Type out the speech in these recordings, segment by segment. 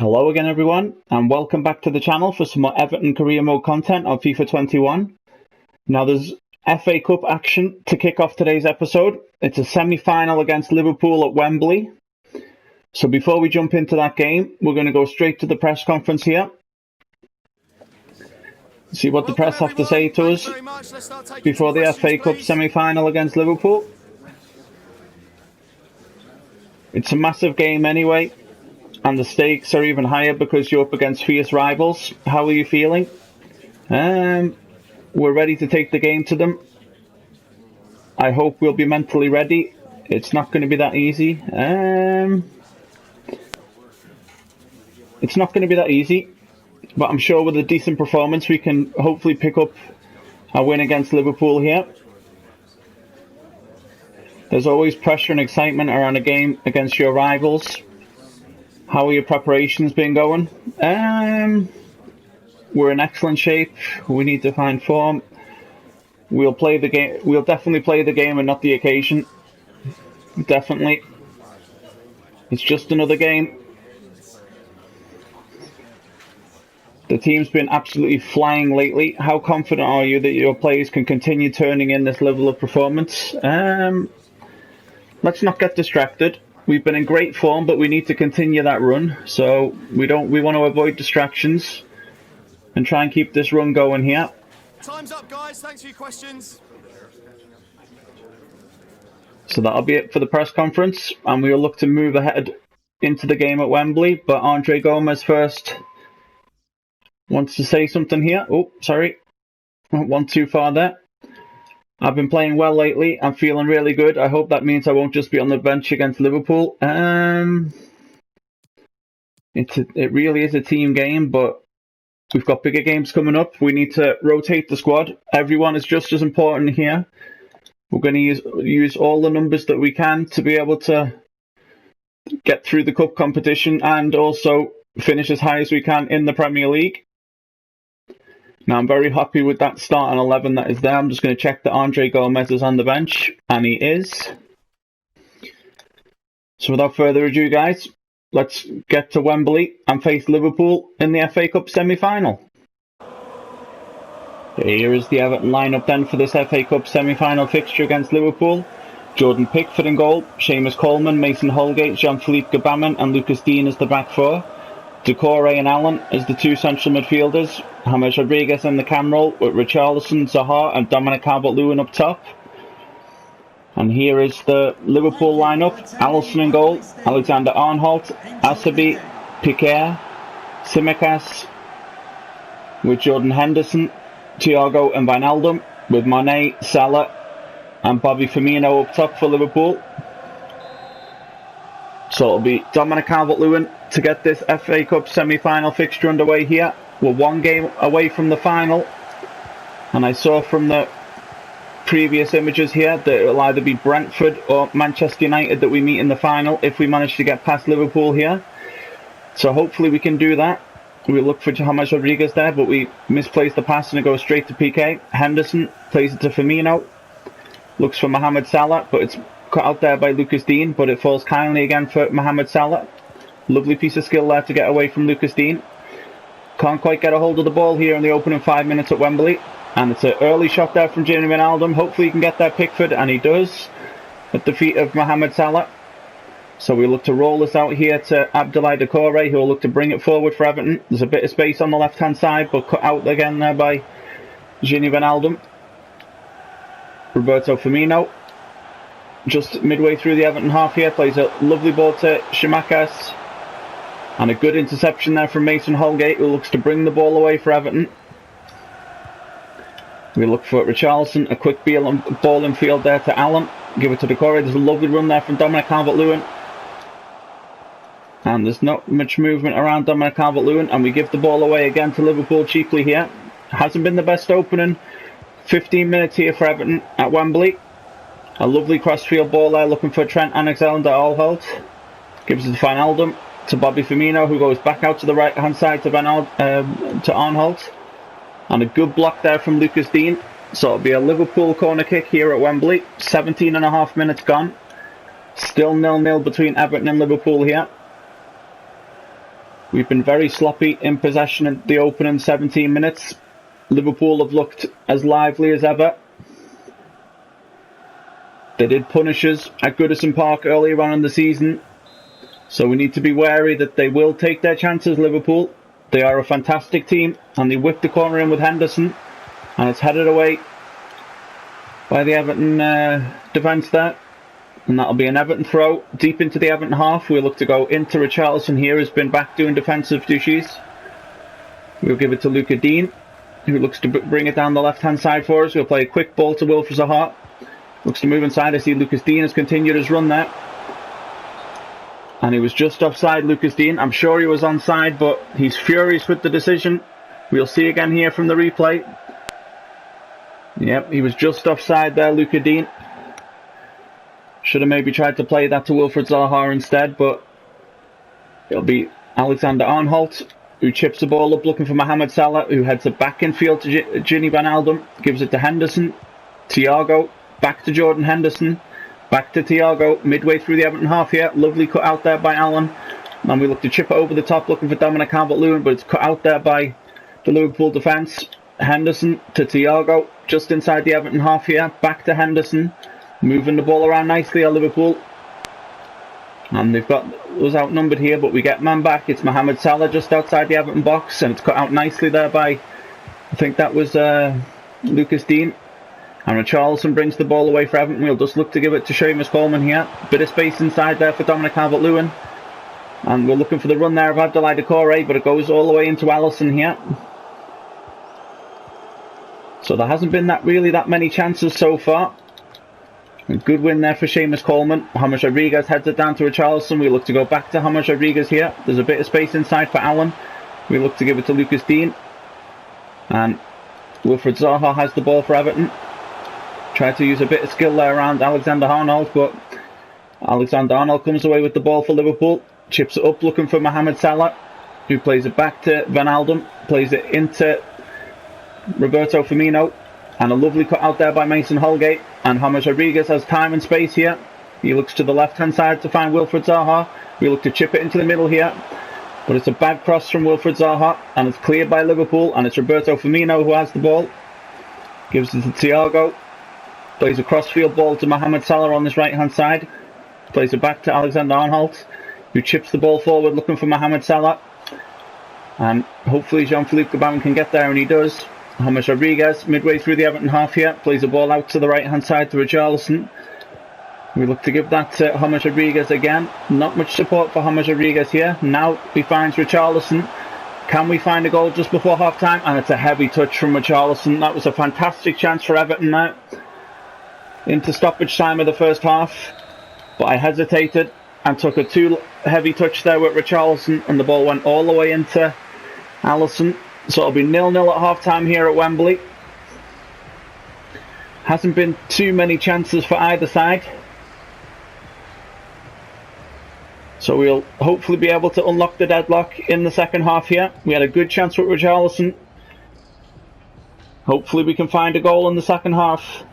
Hello again everyone, and welcome back to the channel for some more Everton career mode content on FIFA 21. Now there's FA Cup action to kick off today's episode. It's a semi-final against Liverpool at Wembley. So before we jump into that game, we're going to go straight to the press conference here. See what the press have to say to us before the FA Cup semi-final against Liverpool. It's a massive game anyway, and the stakes are even higher because you're up against fierce rivals. How are you feeling? We're ready to take the game to them. I hope we'll be mentally ready. It's not going to be that easy. It's not going to be that easy, but I'm sure with a decent performance we can hopefully pick up a win against Liverpool here. There's always pressure and excitement around a game against your rivals. How are your preparations been going? We're in excellent shape. We need to find form. We'll play the game. We'll definitely play the game and not the occasion. Definitely. It's just another game. The team's been absolutely flying lately. How confident are you that your players can continue turning in this level of performance? Let's not get distracted. We've been in great form, but we need to continue that run. So we want to avoid distractions and try and keep this run going here. Time's up, guys. Thanks for your questions. So that'll be it for the press conference, and we'll look to move ahead into the game at Wembley. But Andre Gomez first wants to say something here. Oh, sorry. One too far there. I've been playing well lately. I'm feeling really good. I hope that means I won't just be on the bench against Liverpool. It really is a team game, but we've got bigger games coming up. We need to rotate the squad. Everyone is just as important here. We're going to use all the numbers that we can to be able to get through the cup competition and also finish as high as we can in the Premier League. Now, I'm very happy with that starting 11 that is there. I'm just going to check that Andre Gomez is on the bench, and he is. So without further ado, guys, let's get to Wembley and face Liverpool in the FA Cup semi-final. Here is the Everton lineup then for this FA Cup semi-final fixture against Liverpool. Jordan Pickford in goal, Seamus Coleman, Mason Holgate, Jean-Philippe Gbamin and Lucas Digne as the back four. Doucouré and Allen as the two central midfielders. James Rodriguez in the cam role with Richarlison, Zaha and Dominic Calvert-Lewin up top. And here is the Liverpool lineup. Alisson in goal, Alexander-Arnold, Acerbi, Piqué, Tsimikas with Jordan Henderson, Thiago and Wijnaldum with Mane, Salah and Bobby Firmino up top for Liverpool. So it'll be Dominic Calvert-Lewin to get this FA Cup semi-final fixture underway here. We're one game away from the final, and I saw from the previous images here that it'll either be Brentford or Manchester United that we meet in the final if we manage to get past Liverpool here. So hopefully we can do that. We look for James Rodriguez there, but we misplaced the pass and it goes straight to Piqué. Henderson plays it to Firmino. Looks for Mohamed Salah, but it's cut out there by Lucas Digne, but it falls kindly again for Mohamed Salah. Lovely piece of skill there to get away from Lucas Digne. Can't quite get a hold of the ball here in the opening 5 minutes at Wembley. And it's an early shot there from Jamie Wijnaldum. Hopefully he can get that Pickford, and he does, at the feet of Mohamed Salah. So we look to roll this out here to Abdoulaye Doucouré, who will look to bring it forward for Everton. There's a bit of space on the left-hand side, but cut out again there by Gini Wijnaldum. Roberto Firmino, just midway through the Everton half here, plays a lovely ball to Tsimikas. And a good interception there from Mason Holgate, who looks to bring the ball away for Everton. We look for Richarlison, a quick ball in field there to Allen. Give it to Doucouré. There's a lovely run there from Dominic Calvert-Lewin. And there's not much movement around Dominic Calvert-Lewin. And we give the ball away again to Liverpool cheaply here. Hasn't been the best opening 15 minutes here for Everton at Wembley. A lovely crossfield ball there looking for Trent Alexander-Arnold. Gives it to Wijnaldum, to Bobby Firmino, who goes back out to the right hand side to Arnold. And a good block there from Lucas Digne. So it'll be a Liverpool corner kick here at Wembley. 17.5 minutes gone. Still 0-0 between Everton and Liverpool here. We've been very sloppy in possession in the opening 17 minutes. Liverpool have looked as lively as ever. They did punish us at Goodison Park earlier on in the season, so we need to be wary that they will take their chances, Liverpool. They are a fantastic team, and they whipped the corner in with Henderson, and it's headed away by the Everton defence there, and that'll be an Everton throw deep into the Everton half. We'll look to go into Richarlison here, who's been back doing defensive duties. We'll give it to Luca Dean, who looks to bring it down the left-hand side for us. We'll play a quick ball to Wilfried Zaha. Looks to move inside. I see Lucas Dean has continued his run there. And he was just offside, Lucas Dean. I'm sure he was onside, but he's furious with the decision. We'll see again here from the replay. Yep, he was just offside there, Luca Dean. Should have maybe tried to play that to Wilfried Zaha instead, but it'll be Alexander Arnold, who chips the ball up looking for Mohamed Salah, who heads it back infield to Gini Wijnaldum, gives it to Henderson, Thiago, back to Jordan Henderson, back to Thiago, midway through the Everton half here. Lovely cut out there by Allen. And we look to chip it over the top looking for Dominic Calvert-Lewin, but it's cut out there by the Liverpool defence. Henderson to Thiago, just inside the Everton half here, back to Henderson, moving the ball around nicely at Liverpool. And they've got us outnumbered here, but we get man back. It's Mohamed Salah just outside the Everton box, and it's cut out nicely there by, I think that was Lucas Dean. And Richarlison brings the ball away for Everton. We'll just look to give it to Seamus Coleman here. Bit of space inside there for Dominic Calvert-Lewin. And we're looking for the run there of Abdoulaye Doucouré, but it goes all the way into Alisson here. So there hasn't been really that many chances so far. A good win there for Seamus Coleman. James Rodriguez heads it down to Richarlison. We look to go back to James Rodriguez here. There's a bit of space inside for Allen. We look to give it to Lucas Dean. And Wilfried Zaha has the ball for Everton. Tried to use a bit of skill there around Alexander Arnold, but Alexander Arnold comes away with the ball for Liverpool. Chips it up looking for Mohamed Salah, who plays it back to Wijnaldum. Plays it into Roberto Firmino. And a lovely cut out there by Mason Holgate. And James Rodriguez has time and space here. He looks to the left-hand side to find Wilfried Zaha. We look to chip it into the middle here. But it's a bad cross from Wilfried Zaha. And it's cleared by Liverpool. And it's Roberto Firmino who has the ball. Gives it to Thiago. Plays a crossfield ball to Mohamed Salah on his right-hand side. Plays it back to Alexander Arnold, who chips the ball forward looking for Mohamed Salah. And hopefully Jean-Philippe Gbamin can get there, and he does. James Rodriguez, midway through the Everton half here, plays the ball out to the right-hand side to Richarlison. We look to give that to James Rodriguez again. Not much support for James Rodriguez here. Now he finds Richarlison. Can we find a goal just before half-time? And it's a heavy touch from Richarlison. That was a fantastic chance for Everton now. Into stoppage time of the first half, but I hesitated and took a too heavy touch there with Richarlison, and the ball went all the way into Alisson. So it'll be 0-0 at half time here at Wembley. Hasn't been too many chances for either side, so we'll hopefully be able to unlock the deadlock in the second half here. We had a good chance with Richarlison. Hopefully we can find a goal in the second half.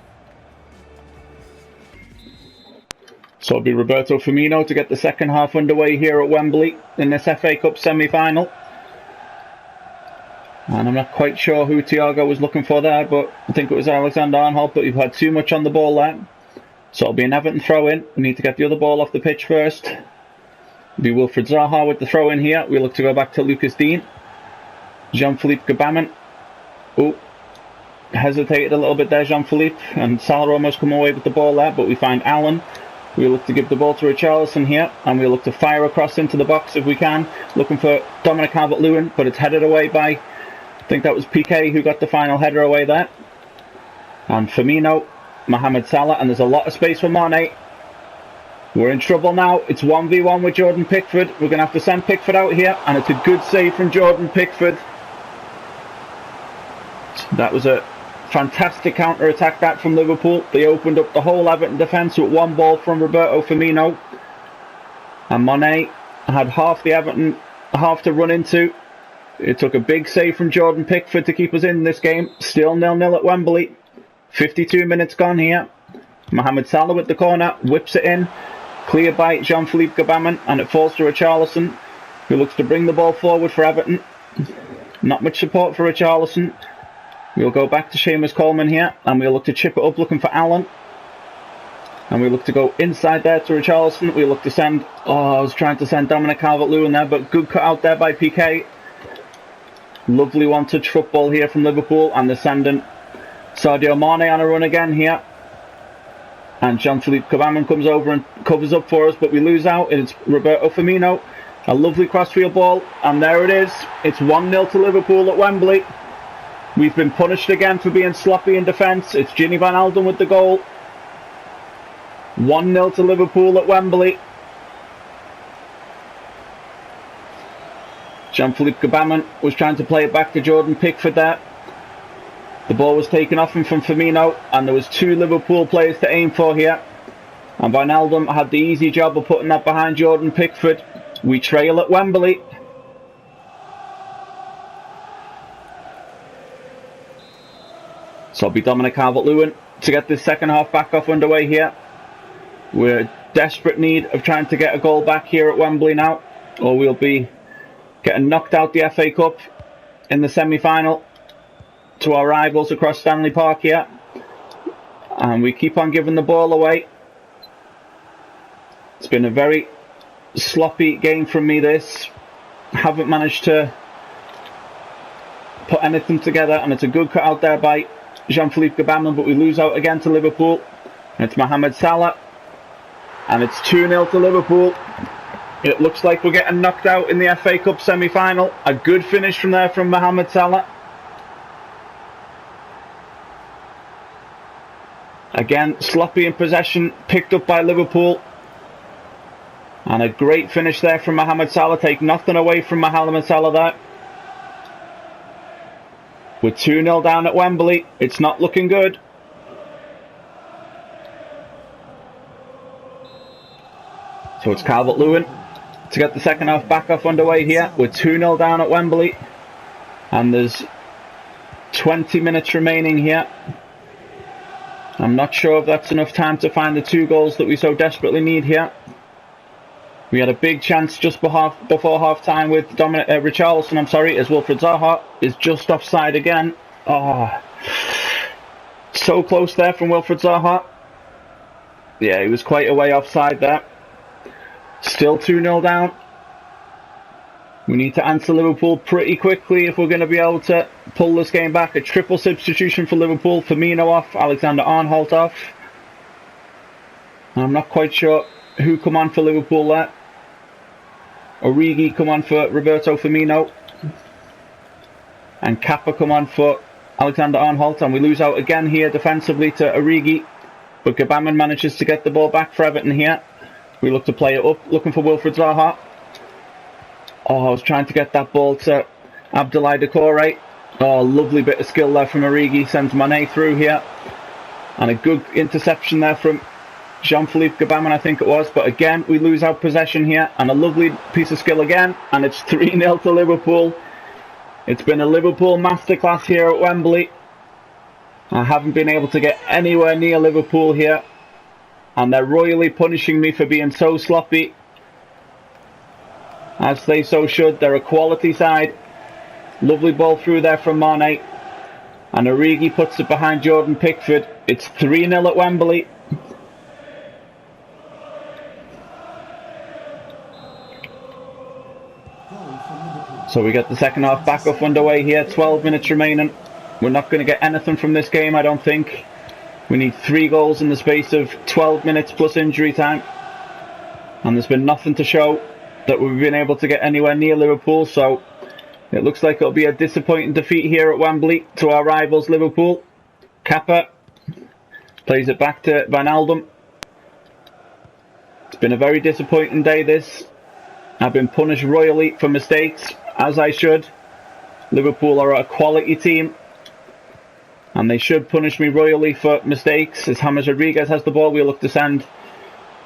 So it'll be Roberto Firmino to get the second half underway here at Wembley in this FA Cup semi-final. And I'm not quite sure who Thiago was looking for there, but I think it was Alexander Arnold, but we've had too much on the ball there. So it'll be an Everton throw-in. We need to get the other ball off the pitch first. It'll be Wilfried Zaha with the throw-in here. We look to go back to Lucas Dean. Jean-Philippe Gbamin. Oh, hesitated a little bit there, Jean-Philippe. And Salah almost come away with the ball there, but we find Allen. We look to give the ball to Richarlison here, and we look to fire across into the box if we can, looking for Dominic Calvert-Lewin, but it's headed away by, I think that was Piqué who got the final header away there. And Firmino, Mohamed Salah, and there's a lot of space for Mane. We're in trouble now. It's 1v1 with Jordan Pickford. We're going to have to send Pickford out here, and it's a good save from Jordan Pickford. That was a fantastic counter-attack that from Liverpool. They opened up the whole Everton defence with one ball from Roberto Firmino. And Mane had half the Everton half to run into. It took a big save from Jordan Pickford to keep us in this game. Still 0-0 at Wembley. 52 minutes gone here. Mohamed Salah with the corner, whips it in. Cleared by Jean-Philippe Gbamin, and it falls to Richarlison. who looks to bring the ball forward for Everton. Not much support for Richarlison. We'll go back to Seamus Coleman here, and we'll look to chip it up looking for Allen. And we look to go inside there to Richarlison. We look to send, I was trying to send Dominic Calvert-Lewin there, but good cut out there by PK. Lovely one-touch football here from Liverpool, and they're sending Sadio Mane on a run again here. And Jean-Philippe Gbamin comes over and covers up for us, but we lose out, and it's Roberto Firmino. A lovely crossfield ball, and there it is. It's 1-0 to Liverpool at Wembley. We've been punished again for being sloppy in defence. It's Gini Van Alden with the goal. 1-0 to Liverpool at Wembley. Jean-Philippe Gbamin was trying to play it back to Jordan Pickford there. The ball was taken off him from Firmino, and there was 2 Liverpool players to aim for here. And Van Alden had the easy job of putting that behind Jordan Pickford. We trail at Wembley. So it'll be Dominic Calvert-Lewin to get this second half back off underway here. We're in desperate need of trying to get a goal back here at Wembley now, or we'll be getting knocked out the FA Cup in the semi-final to our rivals across Stanley Park here. And we keep on giving the ball away. It's been a very sloppy game from me this. Haven't managed to put anything together, and it's a good cut out there by Jean-Philippe Gbamin, but we lose out again to Liverpool. And it's Mohamed Salah, and it's 2-0 to Liverpool. It looks like we're getting knocked out in the FA Cup semi-final. A good finish from there from Mohamed Salah. Again, sloppy in possession, picked up by Liverpool. And a great finish there from Mohamed Salah. Take nothing away from Mohamed Salah there. We're 2-0 down at Wembley. It's not looking good. So it's Calvert-Lewin to get the second half back off underway here. We're 2-0 down at Wembley. And there's 20 minutes remaining here. I'm not sure if that's enough time to find the 2 goals that we so desperately need here. We had a big chance just before half-time with Richarlison, as Wilfried Zaha is just offside again. Oh, so close there from Wilfried Zaha. Yeah, he was quite a way offside there. Still 2-0 down. We need to answer Liverpool pretty quickly if we're going to be able to pull this game back. A triple substitution for Liverpool. Firmino off, Alexander-Arnold off. I'm not quite sure who come on for Liverpool there. Origi come on for Roberto Firmino. And Kappa come on for Alexander-Arnold. And we lose out again here defensively to Origi. But Gbamin manages to get the ball back for Everton here. We look to play it up, looking for Wilfried Zaha. Oh, I was trying to get that ball to Abdoulaye Doucouré. Oh, lovely bit of skill there from Origi. Sends Mane through here. And a good interception there from Jean-Philippe Gbamin, I think it was. But again, we lose out possession here. And a lovely piece of skill again. And it's 3-0 to Liverpool. It's been a Liverpool masterclass here at Wembley. I haven't been able to get anywhere near Liverpool here. And they're royally punishing me for being so sloppy. As they so should. They're a quality side. Lovely ball through there from Mane. And Origi puts it behind Jordan Pickford. It's 3-0 at Wembley. So we get the second half back off underway here. 12 minutes remaining. We're not going to get anything from this game, I don't think. We need 3 goals in the space of 12 minutes plus injury time. And there's been nothing to show that we've been able to get anywhere near Liverpool. So it looks like it'll be a disappointing defeat here at Wembley to our rivals Liverpool. Kappa plays it back to Van Alden. It's been a very disappointing day this. I've been punished royally for mistakes, as I should. Liverpool are a quality team. And they should punish me royally for mistakes. As James Rodriguez has the ball, we'll look to send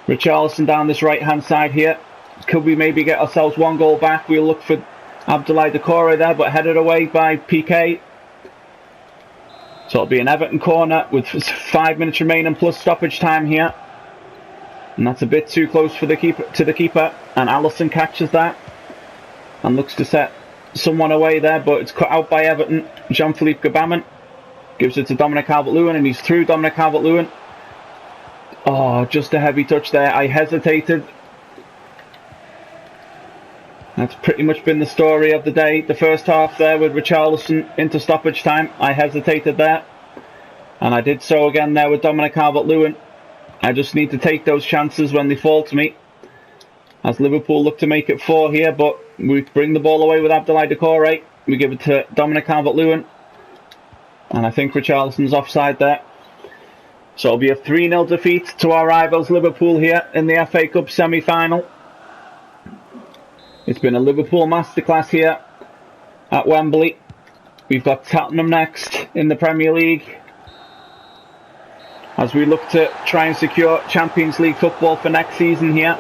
Richarlison down this right-hand side here. Could we maybe get ourselves 1 goal back? We'll look for Abdoulaye Doucouré there, but headed away by PK. So it'll be an Everton corner with 5 minutes remaining plus stoppage time here. And that's a bit too close for the keeper, and Alisson catches that. and looks to set someone away there, but it's cut out by Everton. Jean-Philippe Gbamin gives it to Dominic Calvert-Lewin, and he's through Dominic Calvert-Lewin. Oh, just a heavy touch there. I hesitated. That's pretty much been the story of the day. The first half there with Richarlison into stoppage time. I hesitated there. And I did so again there with Dominic Calvert-Lewin. I just need to take those chances when they fall to me. As Liverpool look to make it 4 here, but we bring the ball away with Abdoulaye Doucouré. We give it to Dominic Calvert-Lewin. And I think Richarlison's offside there. So it'll be a 3-0 defeat to our rivals Liverpool here in the FA Cup semi-final. It's been a Liverpool masterclass here at Wembley. We've got Tottenham next in the Premier League, as we look to try and secure Champions League football for next season here.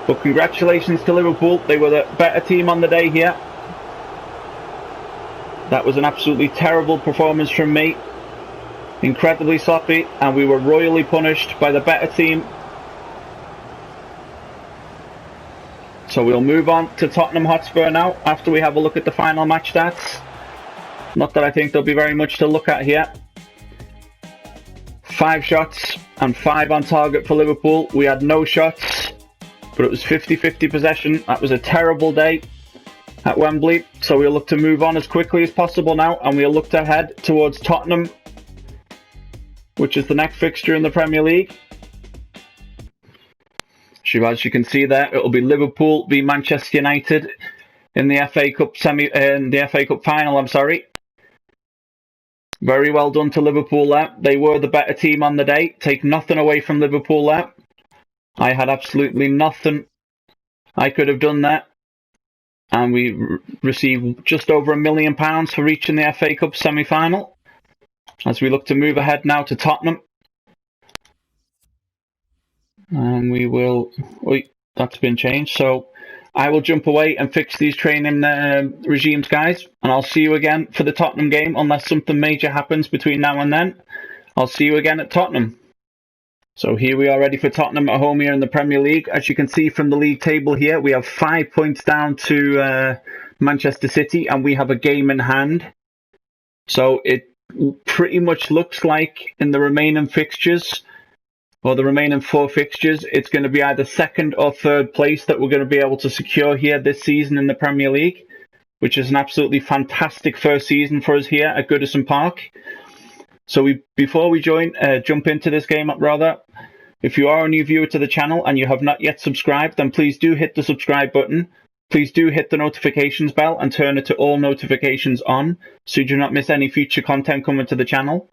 But congratulations to Liverpool. They were the better team on the day here. That was an absolutely terrible performance from me. Incredibly sloppy, and we were royally punished by the better team. So we'll move on to Tottenham Hotspur now, after we have a look at the final match stats. Not that I think there'll be very much to look at here. 5 shots and 5 on target for Liverpool. We had no shots, but it was 50-50 possession. That was a terrible day at Wembley. So we'll look to move on as quickly as possible now, and we'll look to head towards Tottenham, which is the next fixture in the Premier League. As you can see there, it will be Liverpool v Manchester United in the FA Cup final. I'm sorry. Very well done to Liverpool there. They were the better team on the day. Take nothing away from Liverpool there. I had absolutely nothing I could have done there. And we received just over £1 million for reaching the FA Cup semi-final. As we look to move ahead now to Tottenham. And we will... that's been changed. So I will jump away and fix these training regimes, guys. And I'll see you again for the Tottenham game, unless something major happens between now and then. I'll see you again at Tottenham. So here we are ready for Tottenham at home here in the Premier League. As you can see from the league table here, we have 5 points down to Manchester City, and we have a game in hand. So it pretty much looks like in the remaining fixtures, or the remaining 4 fixtures, it's going to be either second or third place that we're going to be able to secure here this season in the Premier League, which is an absolutely fantastic first season for us here at Goodison Park. So before we jump into this game, if you are a new viewer to the channel and you have not yet subscribed, then please do hit the subscribe button. Please do hit the notifications bell and turn it to all notifications on, so you do not miss any future content coming to the channel.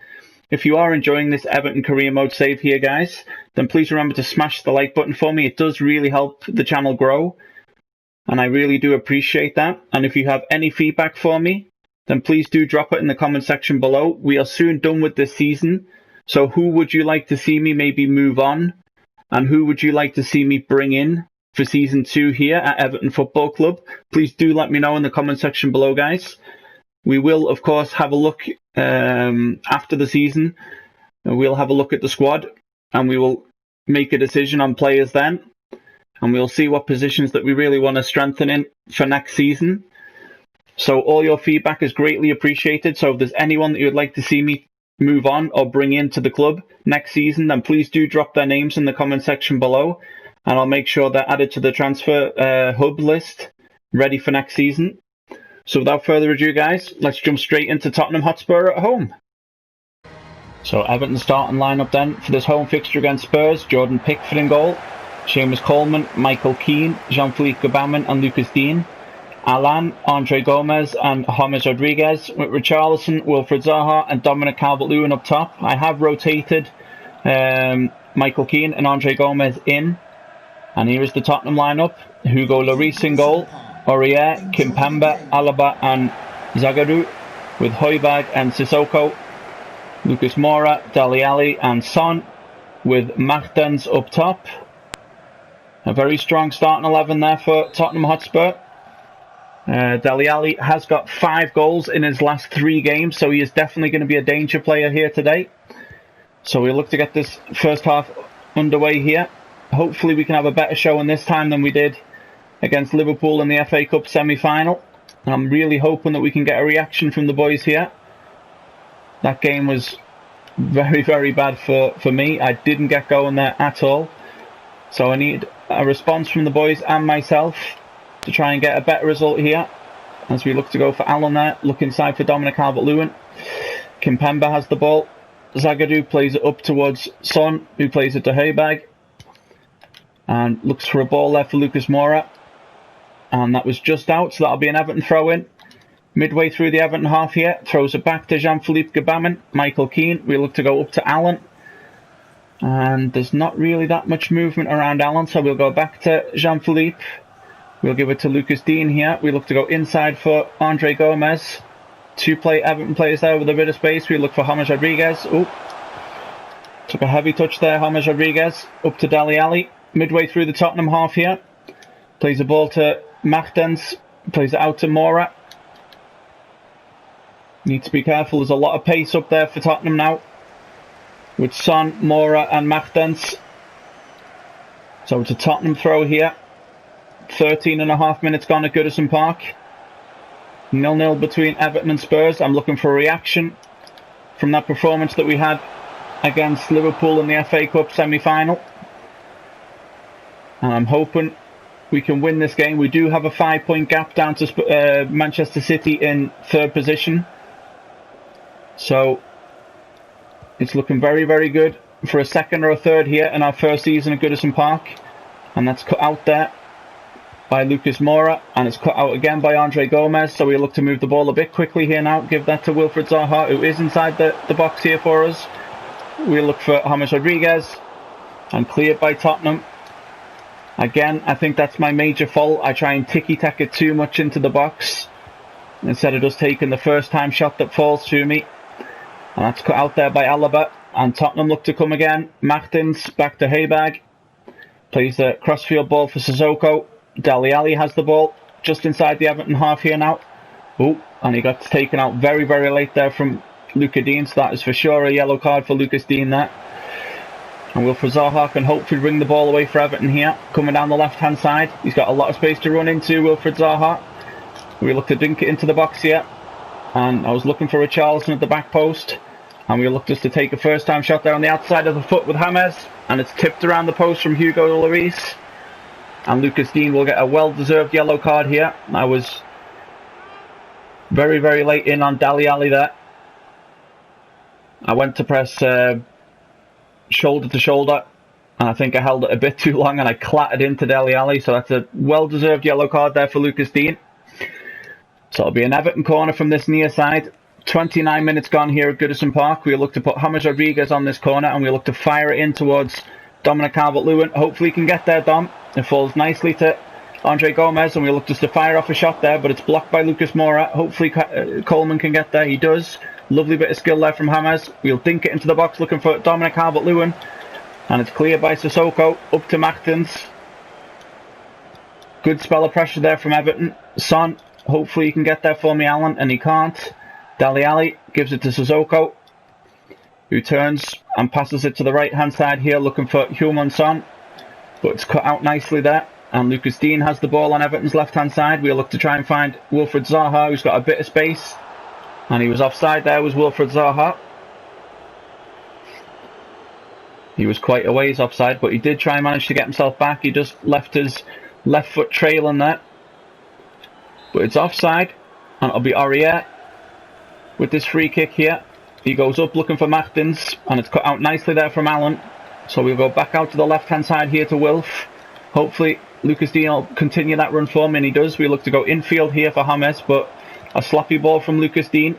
If you are enjoying this Everton career mode save here, guys, then please remember to smash the like button for me. It does really help the channel grow, and I really do appreciate that. And if you have any feedback for me, then please do drop it in the comment section below. We are soon done with this season, so who would you like to see me maybe move on, and who would you like to see me bring in for season 2 here at Everton Football Club? Please do let me know in the comment section below, guys. We will, of course, have a look after the season. We'll have a look at the squad, and we will make a decision on players then. And we'll see what positions that we really want to strengthen in for next season. So all your feedback is greatly appreciated. So if there's anyone that you would like to see me move on or bring into the club next season, then please do drop their names in the comment section below. And I'll make sure they're added to the transfer hub list, ready for next season. So without further ado, guys, let's jump straight into Tottenham Hotspur at home. So Everton starting lineup then for this home fixture against Spurs. Jordan Pickford in goal, Seamus Coleman, Michael Keane, Jean-Philippe Gbamin and Lucas Digne. Alan, Andre Gomez and James Rodriguez, with Richarlison, Wilfried Zaha and Dominic Calvert-Lewin up top. I have rotated Michael Keane and Andre Gomez in. And here is the Tottenham lineup. Hugo Lloris in goal, Aurier, Kimpembe, Alaba and Zagadou, with Højbjerg and Sissoko. Lucas Moura, Dele Alli and Son, with Martens up top. A very strong starting 11 there for Tottenham Hotspur. Dele Alli has got 5 goals in his last 3 games, so he is definitely going to be a danger player here today. So we'll look to get this first half underway here. Hopefully we can have a better showing this time than we did against Liverpool in the FA Cup semi-final. And I'm really hoping that we can get a reaction from the boys here. That game was very, very bad for me. I didn't get going there at all. So I need a response from the boys and myself to try and get a better result here. As we look to go for Allen there. Look inside for Dominic Calvert-Lewin. Kimpembe has the ball. Zagadou plays it up towards Son, who plays it to Højbjerg. And looks for a ball there for Lucas Moura. And that was just out, so that'll be an Everton throw-in. Midway through the Everton half here, throws it back to Jean-Philippe Gbamin. Michael Keane, we look to go up to Allen. And there's not really that much movement around Allen, so we'll go back to Jean-Philippe. We'll give it to Lucas Dean here. We look to go inside for Andre Gomez. Two Everton players there with a bit of space. We look for James Rodriguez. Oh, took a heavy touch there, James Rodriguez. Up to Dele Alli. Midway through the Tottenham half here. Plays the ball to Martens. Plays it out to Moura. Need to be careful. There's a lot of pace up there for Tottenham now. With Son, Moura and Martens. So it's a Tottenham throw here. 13.5 minutes gone at Goodison Park. 0-0 between Everton and Spurs. I'm looking for a reaction from that performance that we had against Liverpool in the FA Cup semi-final. And I'm hoping we can win this game. We do have a 5-point gap down to Manchester City in third position. So it's looking very, very good for a second or a third here in our first season at Goodison Park. And that's cut out there by Lucas Moura, and it's cut out again by Andre Gomez. So we look to move the ball a bit quickly here now. Give that to Wilfried Zaha, who is inside the box here for us. We look for James Rodriguez, and cleared by Tottenham. Again, I think that's my major fault. I try and ticky-tack it too much into the box instead of just taking the first time shot that falls to me. And that's cut out there by Alaba. And Tottenham look to come again. Martins back to Højbjerg. Plays the crossfield ball for Sissoko. Dele Alli has the ball just inside the Everton half here now. Oh, and he got taken out very, very late there from Lucas Dean. So that is for sure a yellow card for Lucas Dean there. And Wilfried Zaha can hopefully bring the ball away for Everton here. Coming down the left-hand side. He's got a lot of space to run into, Wilfried Zaha. We look to dink it into the box here. And I was looking for a Richarlison at the back post. And we look just to take a first-time shot there on the outside of the foot with James. And it's tipped around the post from Hugo Lloris. And Lucas Dean will get a well-deserved yellow card here. I was very, very late in on Dele Alli there. I went to press shoulder to shoulder, and I think I held it a bit too long, and I clattered into Dele Alli. So that's a well-deserved yellow card there for Lucas Dean. So it'll be an Everton corner from this near side. 29 minutes gone here at Goodison Park. We'll look to put James Rodriguez on this corner, and we'll look to fire it in towards Dominic Calvert-Lewin. Hopefully he can get there, Dom. It falls nicely to Andre Gomez, and we'll look just to fire off a shot there, but it's blocked by Lucas Moura. Hopefully Coleman can get there. He does. Lovely bit of skill there from James. We'll dink it into the box looking for Dominic Calvert-Lewin, and it's cleared by Sissoko. Up to Martins. Good spell of pressure there from Everton. Son, hopefully he can get there for me, Allen, and he can't. Dele Alli gives it to Sissoko, who turns and passes it to the right-hand side here, looking for Heung-min Son. But it's cut out nicely there. And Lucas Dean has the ball on Everton's left-hand side. We'll look to try and find Wilfried Zaha, who's got a bit of space. And he was offside there, was Wilfried Zaha. He was quite a ways offside, but he did try and manage to get himself back. He just left his left foot trailing there. But it's offside. And it'll be Aurier with this free kick here. He goes up looking for Martins, and it's cut out nicely there from Allen. So we'll go back out to the left-hand side here to Wilf. Hopefully Lucas Dean will continue that run for me, and he does. We look to go infield here for James, but a sloppy ball from Lucas Dean.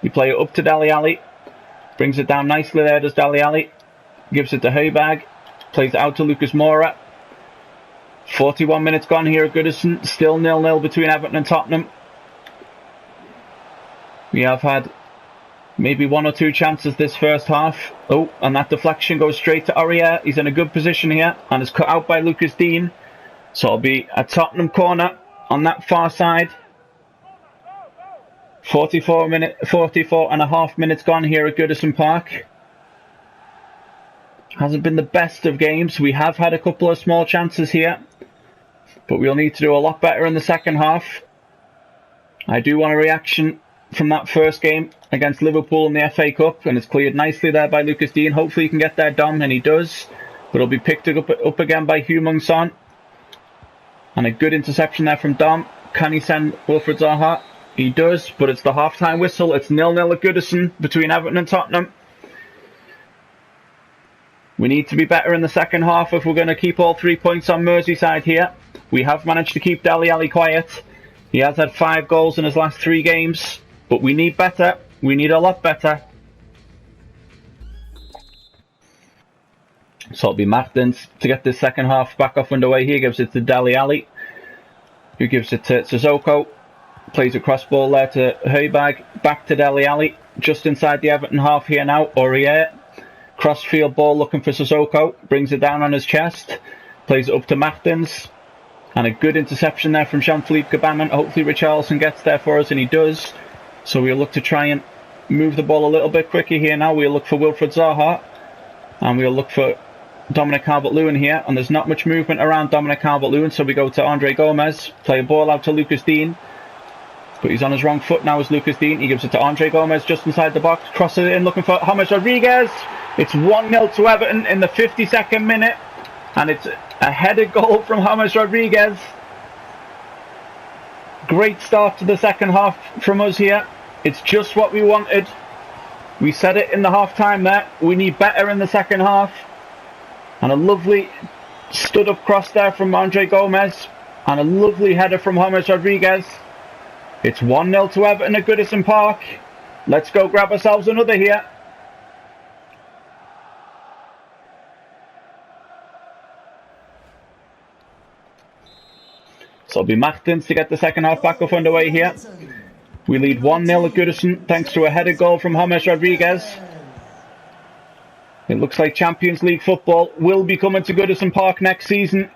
We play it up to Dele Alli. Brings it down nicely there, does Dele Alli. Gives it to Højbjerg. Plays it out to Lucas Moura. 41 minutes gone here at Goodison. Still 0-0 between Everton and Tottenham. We have had maybe one or two chances this first half. Oh, and that deflection goes straight to Aurier. He's in a good position here, and is cut out by Lucas Dean. So it'll be a Tottenham corner on that far side. 44 and a half minutes gone here at Goodison Park. Hasn't been the best of games. We have had a couple of small chances here. but we'll need to do a lot better in the second half. I do want a reaction from that first game against Liverpool in the FA Cup, and it's cleared nicely there by Lucas Dean. Hopefully he can get there, Dom, and he does, but it'll be picked up again by Heung-min Son. And a good interception there from Dom. Can he send Wilfried Zaha? He does, but it's the half-time whistle. It's 0-0 at Goodison between Everton and Tottenham. We need to be better in the second half if we're going to keep all 3 points on Merseyside here. We have managed to keep Dele Alli quiet. He has had 5 goals in his last 3 games, but we need better. We need a lot better. So it'll be Martins to get this second half back off underway here. Gives it to Dele Alli, who gives it to Sissoko. Plays a cross ball there to Højbjerg. Back to Dele Alli, just inside the Everton half here now. Aurier. Crossfield ball looking for Sissoko. Brings it down on his chest. Plays it up to Martins. And a good interception there from Jean-Philippe Gbamin. Hopefully Richarlison gets there for us, and he does. So we'll look to try and move the ball a little bit quicker here now. We'll look for Wilfried Zaha. And we'll look for Dominic Calvert-Lewin here. And there's not much movement around Dominic Calvert-Lewin, so we go to Andre Gomez. Play a ball out to Lucas Dean. But he's on his wrong foot now as Lucas Dean. He gives it to Andre Gomez just inside the box. Crosses it in looking for James Rodriguez. It's 1-0 to Everton in the 52nd minute. And it's a headed goal from James Rodriguez. Great start to the second half from us here. It's just what we wanted. We said it in the half-time there. We need better in the second half. And a lovely stood-up cross there from Andre Gomez. And a lovely header from James Rodriguez. It's 1-0 to Everton at Goodison Park. Let's go grab ourselves another here. So it'll be Martins to get the second half back up underway here. We lead 1-0 at Goodison thanks to a headed goal from James Rodriguez. It looks like Champions League football will be coming to Goodison Park next season.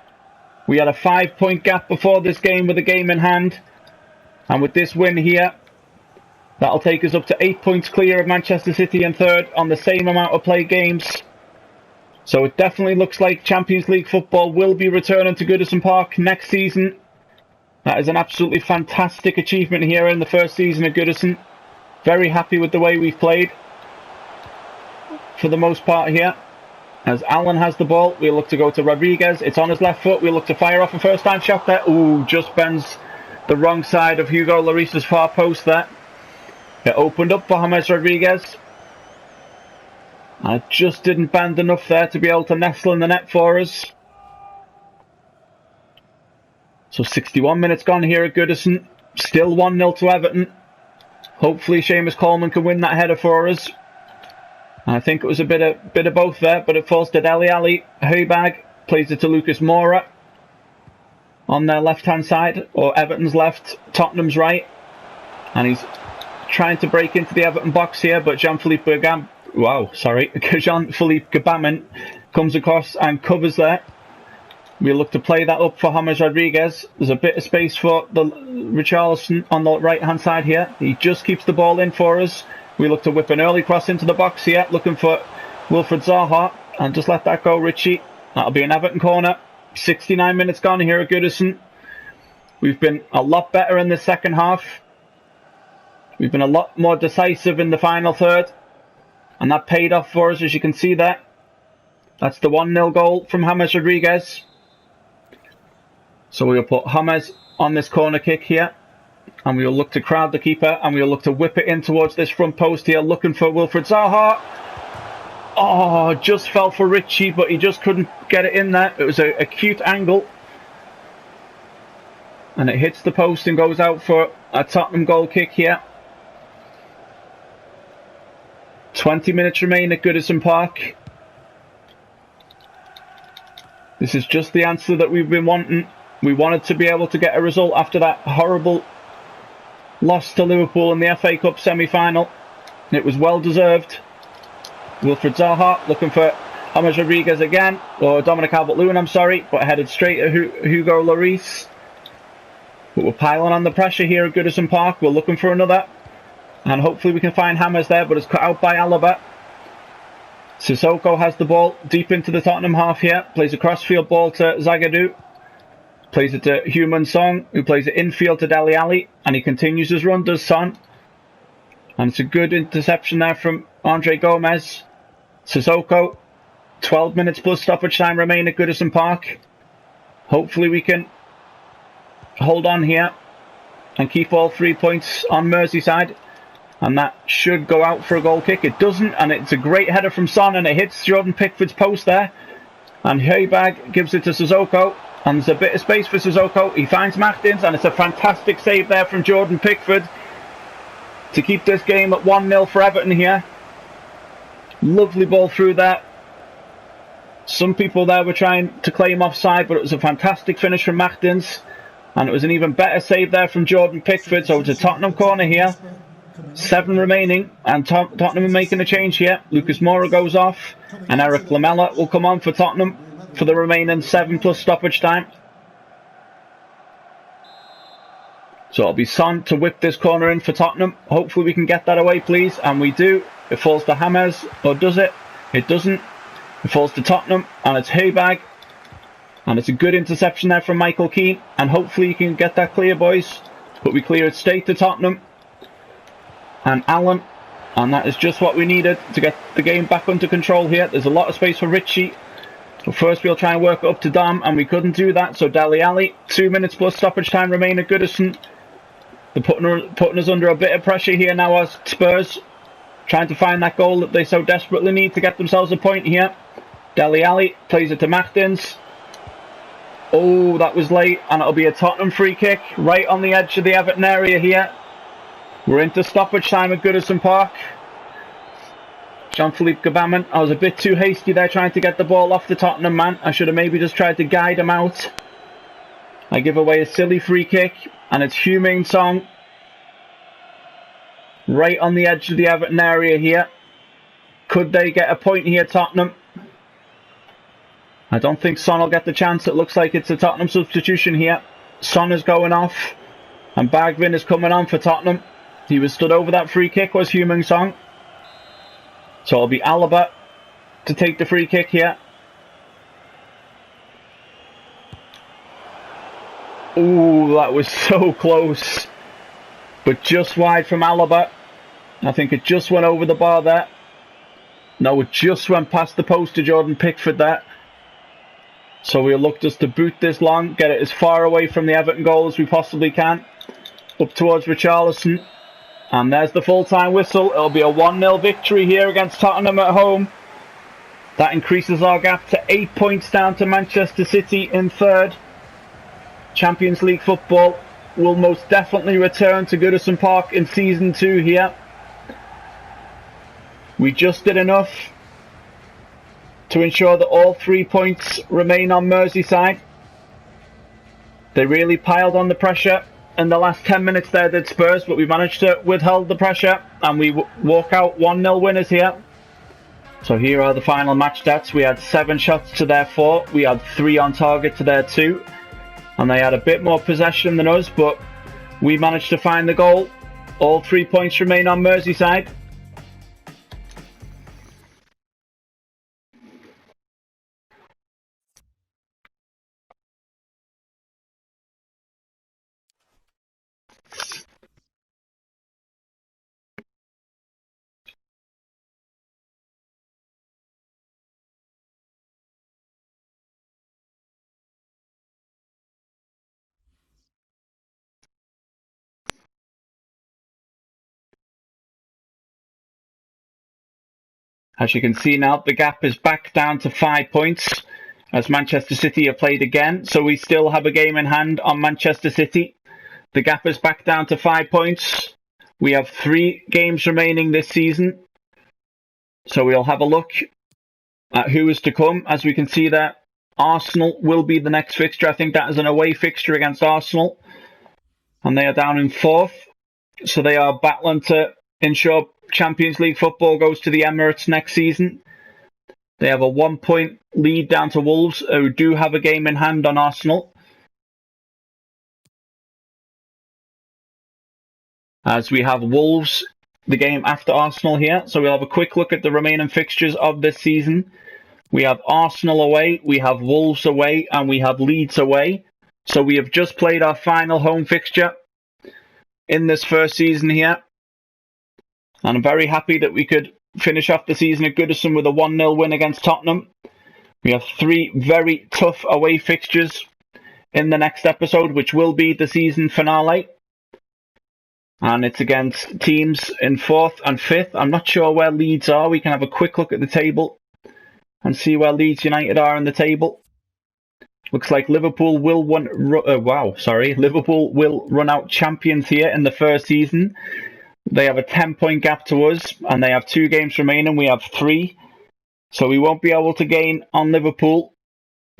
We had a 5-point gap before this game with a game in hand. And with this win here, that'll take us up to 8 points clear of Manchester City in third on the same amount of played games. So it definitely looks like Champions League football will be returning to Goodison Park next season. That is an absolutely fantastic achievement here in the first season at Goodison. Very happy with the way we've played for the most part here. As Allen has the ball, we'll look to go to Rodriguez. It's on his left foot. We'll look to fire off a first-time shot there. Ooh, just bends the wrong side of Hugo Lloris's far post there. It opened up for James Rodriguez. And it just didn't bend enough there to be able to nestle in the net for us. So 61 minutes gone here at Goodison. Still 1-0 to Everton. Hopefully Seamus Coleman can win that header for us. And I think it was a bit of both there, but it falls to Dele Alli. Højbjerg plays it to Lucas Moura. On their left-hand side, or Everton's left, Tottenham's right. And he's trying to break into the Everton box here, but Jean-Philippe Gbamin comes across and covers there. We look to play that up for James Rodriguez. There's a bit of space for the Richarlison on the right-hand side here. He just keeps the ball in for us. We look to whip an early cross into the box here, looking for Wilfried Zaha. And just let that go, Richie. That'll be an Everton corner. 69 minutes gone here at Goodison. We've been a lot better in the second half. We've been a lot more decisive in the final third. And that paid off for us, as you can see there. That's the 1-0 goal from James Rodriguez. So we'll put James on this corner kick here. And we'll look to crowd the keeper. And we'll look to whip it in towards this front post here, looking for Wilfried Zaha. Oh, just fell for Richie, but he just couldn't get it in there. It was a cute angle. And it hits the post and goes out for a Tottenham goal kick here. 20 minutes remain at Goodison Park. This is just the answer that we've been wanting. We wanted to be able to get a result after that horrible loss to Liverpool in the FA Cup semi-final. It was well deserved. Wilfried Zaha looking for James Rodriguez again, or Dominic Calvert-Lewin, I'm sorry, but headed straight at Hugo Lloris. But we're piling on the pressure here at Goodison Park. We're looking for another, and hopefully we can find James there, but it's cut out by Alaba. Sissoko has the ball deep into the Tottenham half here, plays a crossfield ball to Zagadou. Plays it to Human Song, who plays it infield to Dele Alli, and he continues his run, does Son. And it's a good interception there from Andre Gomez. Sissoko, 12 minutes plus stoppage time remain at Goodison Park. Hopefully we can hold on here and keep all 3 points on Merseyside. And that should go out for a goal kick. It doesn't, and it's a great header from Son, and it hits Jordan Pickford's post there. And Højbjerg gives it to Sissoko. And there's a bit of space for Sissoko. He finds Martins, and it's a fantastic save there from Jordan Pickford to keep this game at 1-0 for Everton here. Lovely ball through there. Some people there were trying to claim offside, but it was a fantastic finish from Martins. And it was an even better save there from Jordan Pickford. So it's a Tottenham corner here. 7 remaining, and Tottenham are making a change here. Lucas Moura goes off, and Eric Lamela will come on for Tottenham for the remaining 7 plus stoppage time. So it'll be Son to whip this corner in for Tottenham. Hopefully we can get that away, please. And we do. It falls to James, or does it? It doesn't. It falls to Tottenham, and it's Højbjerg. And it's a good interception there from Michael Keane. And hopefully you can get that clear, boys. But we clear it straight to Tottenham. And Allen. And that is just what we needed to get the game back under control here. There's a lot of space for Richie. But first we'll try and work it up to Dom, and we couldn't do that. So Dele Alli, 2 minutes plus stoppage time remain at Goodison. They're putting us under a bit of pressure here now as Spurs. Trying to find that goal that they so desperately need to get themselves a point here. Dele Alli plays it to Martins. Oh, that was late, and it'll be a Tottenham free kick right on the edge of the Everton area here. We're into stoppage time at Goodison Park. Jean-Philippe Gbamin, I was a bit too hasty there trying to get the ball off the Tottenham man. I should have maybe just tried to guide him out. I give away a silly free kick, and it's Heung-min Son right on the edge of the Everton area here. Could they get a point here, Tottenham? I don't think Son will get the chance. It looks like it's a Tottenham substitution here. Son is going off, and Bergvin is coming on for Tottenham. He was stood over that free kick, was Heung-min Son. So it'll be Alaba to take the free kick here. Ooh, that was so close. But just wide from Alaba. I think it just went over the bar there. No, it just went past the post to Jordan Pickford there. So we'll look just to boot this long, get it as far away from the Everton goal as we possibly can. Up towards Richarlison. And there's the full-time whistle. It'll be a 1-0 victory here against Tottenham at home. That increases our gap to 8 points down to Manchester City in third. Champions League football will most definitely return to Goodison Park in Season 2 here. We just did enough to ensure that all 3 points remain on Merseyside. They really piled on the pressure in the last 10 minutes there, did Spurs, but we managed to withhold the pressure, and we walk out 1-0 winners here. So here are the final match stats. We had 7 shots to their 4. We had 3 on target to their 2. And they had a bit more possession than us, but we managed to find the goal. All 3 points remain on Merseyside. As you can see now, the gap is back down to 5 points as Manchester City have played again. So we still have a game in hand on Manchester City. The gap is back down to 5 points. We have 3 games remaining this season. So we'll have a look at who is to come. As we can see there, Arsenal will be the next fixture. I think that is an away fixture against Arsenal. And they are down in 4th. So they are battling to ensure Champions League football goes to the Emirates next season. They have a 1 point lead down to Wolves, who do have a game in hand on Arsenal. As we have Wolves, the game after Arsenal here. So we'll have a quick look at the remaining fixtures of this season. We have Arsenal away, we have Wolves away, and we have Leeds away. So we have just played our final home fixture in this first season here. And I'm very happy that we could finish off the season at Goodison with a 1-0 win against Tottenham. We have 3 very tough away fixtures in the next episode, which will be the season finale. And it's against teams in 4th and 5th. I'm not sure where Leeds are. We can have a quick look at the table and see where Leeds United are in the table. Looks like Liverpool will Liverpool will run out champions here in the first season. They have a 10-point gap to us, and they have 2 games remaining. We have 3. So we won't be able to gain on Liverpool.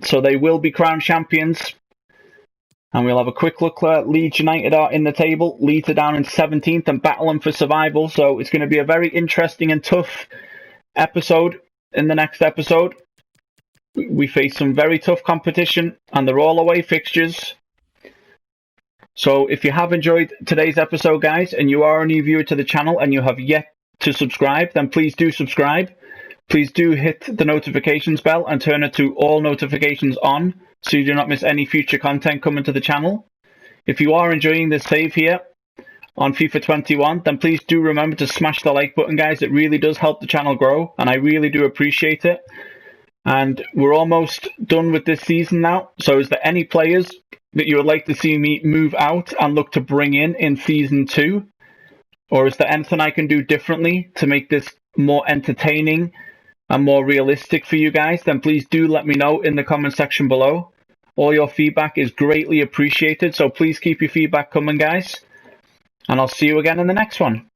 So they will be crowned champions. And we'll have a quick look at Leeds United are in the table. Leeds are down in 17th and battling for survival. So it's going to be a very interesting and tough episode in the next episode. We face some very tough competition, and they're all away fixtures. So if you have enjoyed today's episode, guys, and you are a new viewer to the channel and you have yet to subscribe, then please do subscribe. Please do hit the notifications bell and turn it to all notifications on so you do not miss any future content coming to the channel. If you are enjoying this save here on FIFA 21, then please do remember to smash the like button, guys. It really does help the channel grow, and I really do appreciate it. And we're almost done with this season now. So is there any players that you would like to see me move out and look to bring in season 2? Or is there anything I can do differently to make this more entertaining and more realistic for you guys? Then please do let me know in the comment section below. All your feedback is greatly appreciated. So please keep your feedback coming, guys. And I'll see you again in the next one.